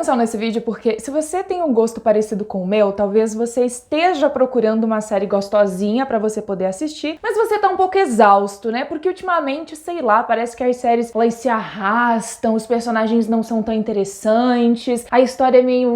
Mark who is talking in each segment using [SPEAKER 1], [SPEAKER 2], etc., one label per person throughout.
[SPEAKER 1] atenção nesse vídeo porque se você tem um gosto parecido com o meu, talvez você esteja procurando uma série gostosinha pra você poder assistir, mas você tá um pouco exausto, né? Porque ultimamente, sei lá, parece que as séries elas se arrastam, os personagens não são tão interessantes, a história é meio...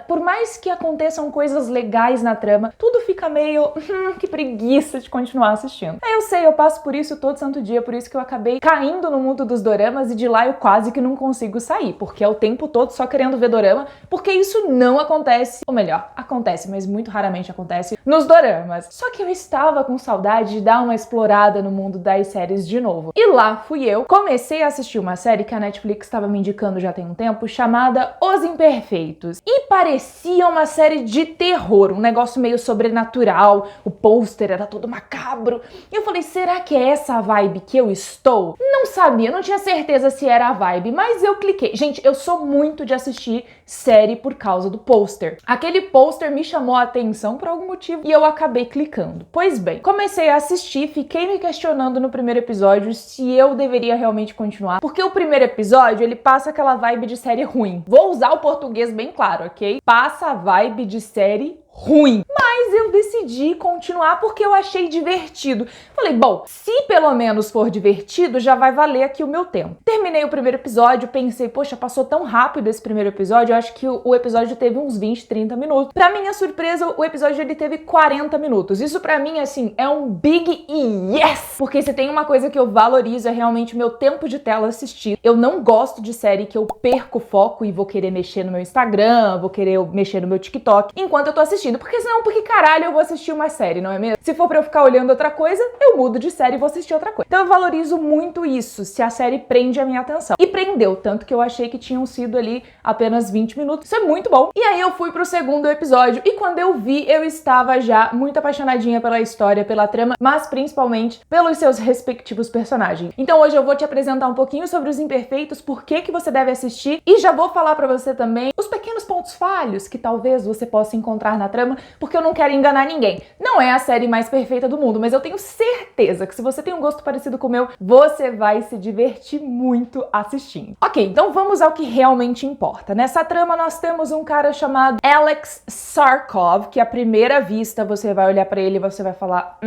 [SPEAKER 1] Por mais que aconteçam coisas legais na trama, tudo fica meio... que preguiça de continuar assistindo. Eu sei, eu passo por isso todo santo dia, por isso que eu acabei caindo no mundo dos doramas e de lá eu quase que não consigo sair, porque é o tempo todo só querendo ver dorama, porque isso não acontece, ou melhor, acontece, mas muito raramente acontece nos doramas. Só que eu estava com saudade de dar uma explorada no mundo das séries de novo. E lá fui eu, comecei a assistir uma série que a Netflix estava me indicando já tem um tempo, chamada Os Imperfeitos. E parecia uma série de terror, um negócio meio sobrenatural, o pôster era todo macabro. E eu falei, será que é essa a vibe que eu estou? Não sabia, não tinha certeza se era a vibe, mas eu cliquei. Gente, eu sou muito de assistir série por causa do pôster. Aquele pôster me chamou a atenção por algum motivo e eu acabei clicando. Pois bem, comecei a assistir, fiquei me questionando no primeiro episódio se eu deveria realmente continuar, porque o primeiro episódio, ele passa aquela vibe de série ruim. Vou usar o português bem claro, ok? Passa a vibe de série ruim. Mas eu decidi continuar porque eu achei divertido. Falei, bom, se pelo menos for divertido, já vai valer aqui o meu tempo. Terminei o primeiro episódio, pensei, poxa, passou tão rápido esse primeiro episódio, eu acho que o episódio teve uns 20, 30 minutos. Pra minha surpresa, o episódio ele teve 40 minutos. Isso pra mim, assim, é um big yes! Porque se tem uma coisa que eu valorizo é realmente o meu tempo de tela assistido. Eu não gosto de série que eu perco o foco e vou querer mexer no meu Instagram, vou querer mexer no meu TikTok enquanto eu tô assistindo. Porque senão, porque caralho, eu vou assistir uma série, não é mesmo? Se for pra eu ficar olhando outra coisa, eu mudo de série e vou assistir outra coisa. Então eu valorizo muito isso, se a série prende a minha atenção. E prendeu, tanto que eu achei que tinham sido ali apenas 20 minutos. Isso é muito bom. E aí eu fui pro segundo episódio e quando eu vi, eu estava já muito apaixonadinha pela história, pela trama, mas principalmente pelos seus respectivos personagens. Então hoje eu vou te apresentar um pouquinho sobre Os Imperfeitos, por que você deve assistir e já vou falar pra você também os pequenos pontos falhos que talvez você possa encontrar na trama, porque eu não quero enganar ninguém. Não é a série mais perfeita do mundo, mas eu tenho certeza que se você tem um gosto parecido com o meu, você vai se divertir muito assistindo. Ok, então vamos ao que realmente importa. Nessa trama nós temos um cara chamado Alex Sarkov, que à primeira vista você vai olhar pra ele e você vai falar,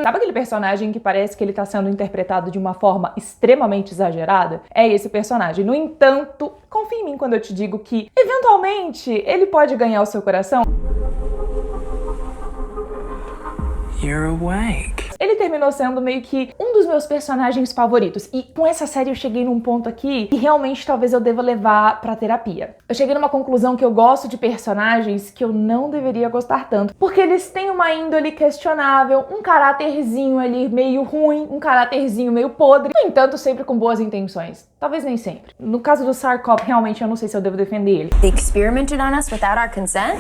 [SPEAKER 1] sabe aquele personagem que parece que ele tá sendo interpretado de uma forma extremamente exagerada? É esse personagem. No entanto, confia em mim quando eu te digo que, eventualmente, ele pode ganhar o seu coração.
[SPEAKER 2] You're awake.
[SPEAKER 1] Ele terminou sendo meio que um dos meus personagens favoritos. E com essa série eu cheguei num ponto aqui que realmente talvez eu deva levar pra terapia. Eu cheguei numa conclusão que eu gosto de personagens que eu não deveria gostar tanto. Porque eles têm uma índole questionável, um caráterzinho ali meio ruim, um caráterzinho meio podre. No entanto, sempre com boas intenções. Talvez nem sempre. No caso do Sarkov, realmente eu não sei se eu devo defender ele.
[SPEAKER 3] They experimented on us without our consent?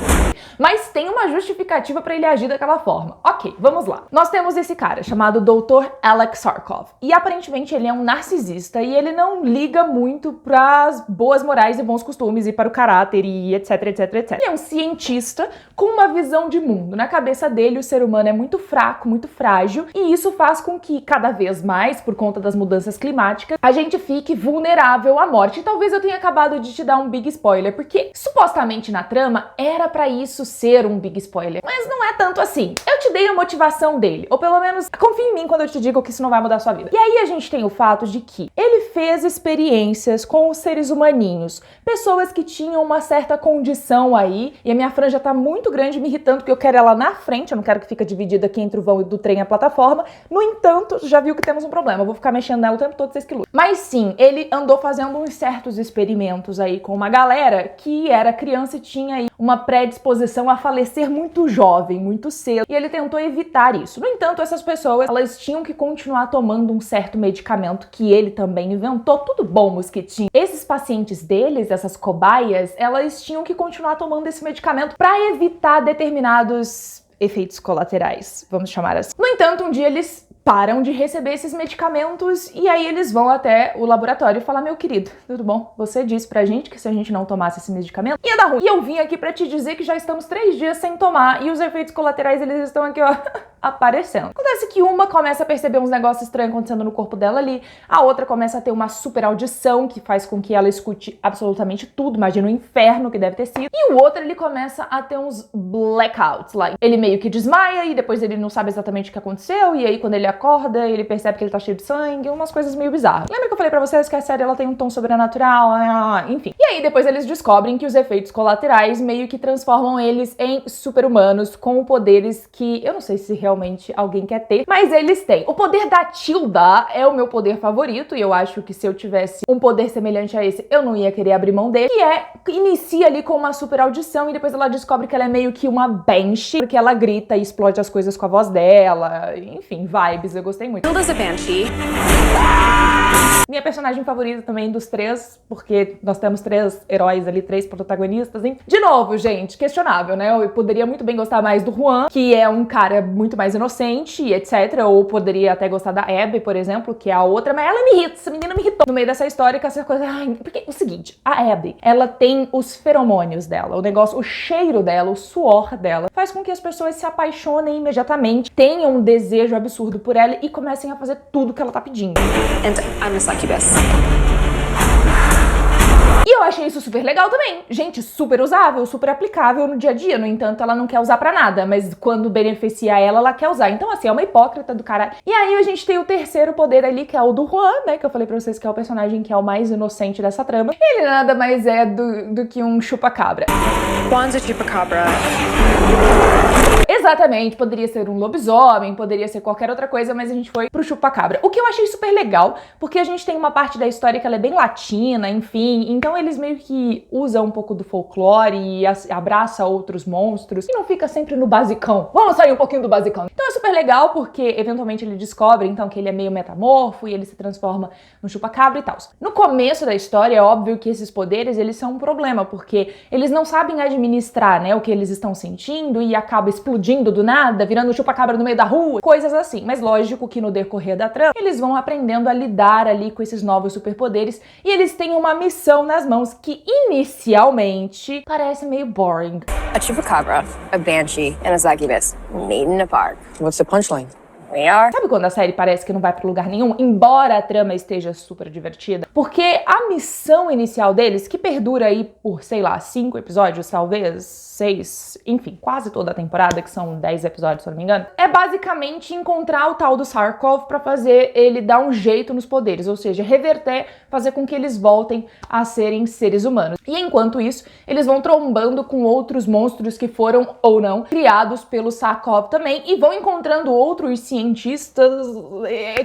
[SPEAKER 1] Mas tem uma justificativa pra ele agir daquela forma. Ok, vamos lá. Nós temos esse cara chamado Dr. Alex Sarkov. E aparentemente ele é um narcisista e ele não liga muito pras boas morais e bons costumes e para o caráter e etc, etc, etc. Ele é um cientista com uma visão de mundo. Na cabeça dele, o ser humano é muito fraco, muito frágil e isso faz com que cada vez mais, por conta das mudanças climáticas, a gente fique vulnerável à morte. E talvez eu tenha acabado de te dar um big spoiler, porque supostamente na trama era pra isso ser um big spoiler, mas não é tanto assim. Eu te dei a motivação dele, ou pelo menos confia em mim quando eu te digo que isso não vai mudar a sua vida. E aí a gente tem o fato de que ele fez experiências com os seres humaninhos, pessoas que tinham uma certa condição aí, e a minha franja tá muito grande me irritando porque eu quero ela na frente, eu não quero que fique dividida aqui entre o vão do trem e a plataforma. No entanto, já viu que temos um problema, eu vou ficar mexendo nela o tempo todo, vocês que lutam. Mas sim, ele andou fazendo uns certos experimentos aí com uma galera que era criança e tinha aí uma predisposição a falecer muito jovem, muito cedo, e ele tentou evitar isso. No entanto, essas pessoas, elas tinham que continuar tomando um certo medicamento que ele também inventou. Tudo bom, mosquitinho? Esses pacientes deles, essas cobaias, elas tinham que continuar tomando esse medicamento para evitar determinados efeitos colaterais, vamos chamar assim. No entanto, um dia eles param de receber esses medicamentos e aí eles vão até o laboratório e falar: meu querido, tudo bom? Você disse pra gente que se a gente não tomasse esse medicamento ia dar ruim. E eu vim aqui pra te dizer que já estamos 3 dias sem tomar e os efeitos colaterais, eles estão aqui, ó, aparecendo. Acontece que uma começa a perceber uns negócios estranhos acontecendo no corpo dela ali, a outra começa a ter uma super audição que faz com que ela escute absolutamente tudo, imagina o inferno que deve ter sido, e o outro, ele começa a ter uns blackouts lá. Ele meio que desmaia e depois ele não sabe exatamente o que aconteceu, e aí quando ele acorda, ele percebe que ele tá cheio de sangue, umas coisas meio bizarras. Lembra que eu falei pra vocês que a série ela tem um tom sobrenatural, enfim. E aí depois eles descobrem que os efeitos colaterais meio que transformam eles em super-humanos com poderes que eu não sei se realmente alguém quer ter, mas eles têm. O poder da Tilda é o meu poder favorito e eu acho que se eu tivesse um poder semelhante a esse, eu não ia querer abrir mão dele, que inicia ali com uma super audição e depois ela descobre que ela é meio que uma Banshee, porque ela grita e explode as coisas com a voz dela, enfim, vibes, eu gostei muito.
[SPEAKER 3] Tilda's a banshee.
[SPEAKER 1] Minha personagem favorita também dos 3, porque nós temos 3 heróis ali, 3 protagonistas, hein? De novo, gente, questionável, né? Eu poderia muito bem gostar mais do Juan, que é um cara muito mais inocente, etc. Ou poderia até gostar da Abby, por exemplo, que é a outra, mas ela me irrita, essa menina me irritou. No meio dessa história, com essa coisa... Ai, porque o seguinte, a Abby, ela tem os feromônios dela, o negócio, o cheiro dela, o suor dela, faz com que as pessoas se apaixonem imediatamente, tenham um desejo absurdo por ela e comecem a fazer tudo que ela tá pedindo.
[SPEAKER 3] And I'm a succubus.
[SPEAKER 1] E eu achei isso super legal também. Gente, super usável, super aplicável no dia a dia. No entanto, ela não quer usar pra nada, mas quando beneficia ela, ela quer usar. Então, assim, é uma hipócrita do caralho. E aí a gente tem o terceiro poder ali, que é o do Juan, né? Que eu falei pra vocês que é o personagem que é o mais inocente dessa trama. Ele nada mais é do que um chupa-cabra.
[SPEAKER 3] Juan's a chupacabra.
[SPEAKER 1] Exatamente, poderia ser um lobisomem, poderia ser qualquer outra coisa, mas a gente foi pro chupacabra. O que eu achei super legal, porque a gente tem uma parte da história que ela é bem latina, enfim, então eles meio que usam um pouco do folclore e abraça outros monstros e não fica sempre no basicão. Vamos sair um pouquinho do basicão. Então é super legal porque eventualmente ele descobre então que ele é meio metamorfo e ele se transforma no chupacabra e tal. No começo da história é óbvio que esses poderes eles são um problema, porque eles não sabem administrar, né, o que eles estão sentindo e acaba explodindo do nada, virando chupacabra no meio da rua, coisas assim. Mas lógico que no decorrer da trama, eles vão aprendendo a lidar ali com esses novos superpoderes e eles têm uma missão nas mãos que inicialmente parece meio boring.
[SPEAKER 3] A chupacabra, a banshee, and a succubus. Made in a park. What's the punchline? We are.
[SPEAKER 1] Sabe quando a série parece que não vai pra lugar nenhum, embora a trama esteja super divertida? Porque a missão inicial deles, que perdura aí por, sei lá, 5 episódios, talvez 6, enfim, quase toda a temporada, que são 10 episódios, se eu não me engano, é basicamente encontrar o tal do Zarkov pra fazer ele dar um jeito nos poderes, ou seja, reverter, fazer com que eles voltem a serem seres humanos. E enquanto isso, eles vão trombando com outros monstros que foram, ou não, criados pelo Zarkov também, e vão encontrando outros cientistas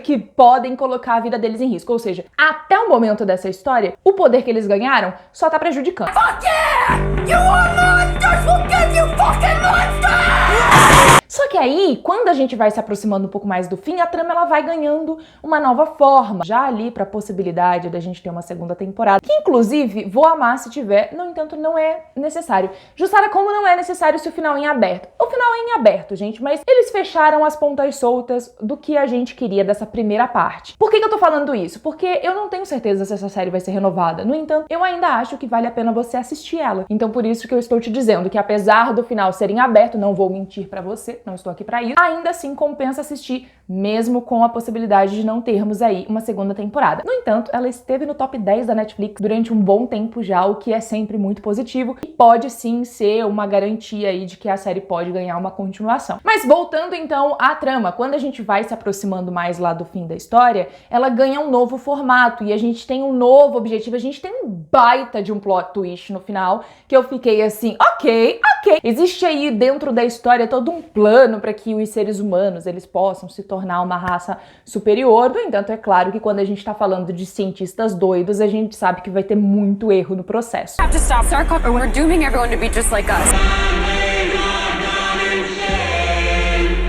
[SPEAKER 1] que podem colocar a vida deles em risco. Ou seja, até o momento dessa história, o poder que eles ganharam só tá prejudicando.
[SPEAKER 3] Fuck yeah! You are monsters! We'll give you fucking monsters!
[SPEAKER 1] Só que aí, quando a gente vai se aproximando um pouco mais do fim, a trama ela vai ganhando uma nova forma, já ali pra possibilidade da gente ter uma segunda temporada, que inclusive vou amar se tiver, no entanto não é necessário. Jussara, como não é necessário se o final é em aberto? O final é em aberto, gente, mas eles fecharam as pontas soltas do que a gente queria dessa primeira parte. Por que eu tô falando isso? Porque eu não tenho certeza se essa série vai ser renovada, no entanto, eu ainda acho que vale a pena você assistir ela. Então por isso que eu estou te dizendo que apesar do final ser em aberto, não vou mentir pra você, não estou aqui pra isso, ainda assim compensa assistir, mesmo com a possibilidade de não termos aí uma segunda temporada. No entanto, ela esteve no top 10 da Netflix durante um bom tempo já, o que é sempre muito positivo e pode sim ser uma garantia aí de que a série pode ganhar uma continuação. Mas voltando então à trama, quando a gente vai se aproximando mais lá do fim da história, ela ganha um novo formato e a gente tem um novo objetivo, a gente tem um baita de um plot twist no final, que eu fiquei assim, ok. Existe aí dentro da história todo um plano para que os seres humanos eles possam se tornar uma raça superior. No entanto, é claro que quando a gente tá falando de cientistas doidos, a gente sabe que vai ter muito erro no processo.
[SPEAKER 3] Have to stop Zarkov or we're dooming everyone to be just like us.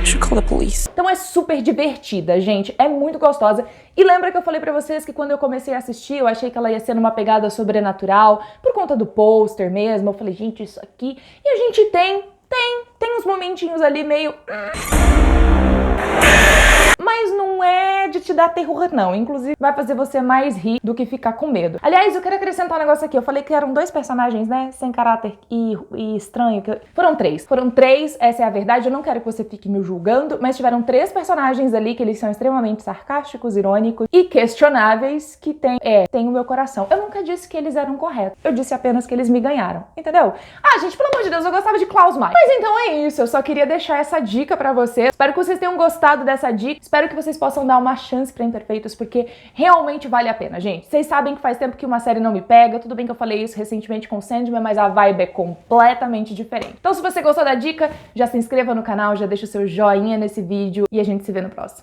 [SPEAKER 3] Should call the police.
[SPEAKER 1] Então é super divertida, gente, é muito gostosa. E lembra que eu falei pra vocês que quando eu comecei a assistir, eu achei que ela ia ser numa pegada sobrenatural, por conta do pôster mesmo. Eu falei, gente, isso aqui... E a gente tem uns momentinhos ali meio... Mas não é de te dar terror, não. Inclusive, vai fazer você mais rir do que ficar com medo. Aliás, eu quero acrescentar um negócio aqui. Eu falei que eram 2 personagens, né? Sem caráter e estranho. Foram 3. Foram 3, essa é a verdade. Eu não quero que você fique me julgando, mas tiveram 3 personagens ali que eles são extremamente sarcásticos, irônicos e questionáveis que tem o meu coração. Eu nunca disse que eles eram corretos. Eu disse apenas que eles me ganharam. Entendeu? Ah, gente, pelo amor de Deus, eu gostava de Klaus Maia. Mas então é isso. Eu só queria deixar essa dica pra vocês. Espero que vocês tenham gostado dessa dica. Espero que vocês possam dar uma chance pra Imperfeitos, porque realmente vale a pena, gente. Vocês sabem que faz tempo que uma série não me pega. Tudo bem que eu falei isso recentemente com Sandman, mas a vibe é completamente diferente. Então, se você gostou da dica, já se inscreva no canal, já deixa o seu joinha nesse vídeo e a gente se vê no próximo.